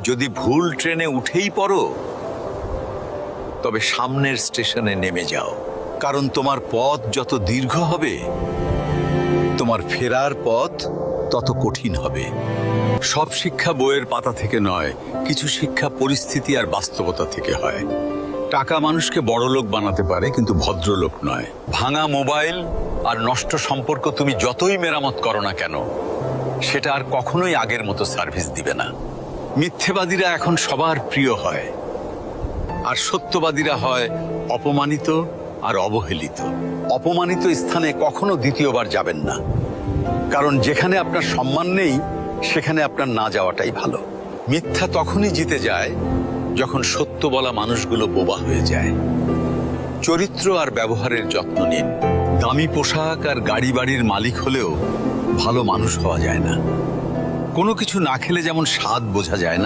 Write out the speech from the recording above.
যদি ভুল ট্রেনে উঠেই পড়ো তবে সামনের স্টেশনে নেমে যাও, কারণ তোমার পথ যত দীর্ঘ হবে তোমার ফেরার পথ তত কঠিন হবে। সব শিক্ষা বইয়ের পাতা থেকে নয়, কিছু শিক্ষা পরিস্থিতি আর বাস্তবতা থেকে হয়। টাকা মানুষকে বড়লোক বানাতে পারে, কিন্তু ভদ্রলোক নয়। ভাঙা মোবাইল আর নষ্ট সম্পর্ক তুমি যতই মেরামত করো না কেন, সেটা আর কখনোই আগের মতো সার্ভিস দিবে না। মিথ্যেবাদীরা এখন সবার প্রিয় হয়, আর সত্যবাদীরা হয় অপমানিত আর অবহেলিত। অপমানিত স্থানে কখনো দ্বিতীয়বার যাবেন না, কারণ যেখানে আপনার সম্মান নেই সেখানে আপনার না যাওয়াটাই ভালো। মিথ্যা তখনই জিতে যায় যখন সত্য বলা মানুষগুলো বোবা হয়ে যায়। চরিত্র আর ব্যবহারের যত্ন নিন। দামি পোশাক আর গাড়ি বাড়ির মালিক হলেও ভালো মানুষ হওয়া যায় না। কোনো কিছু না খেলে যেমন স্বাদ বোঝা যায় না,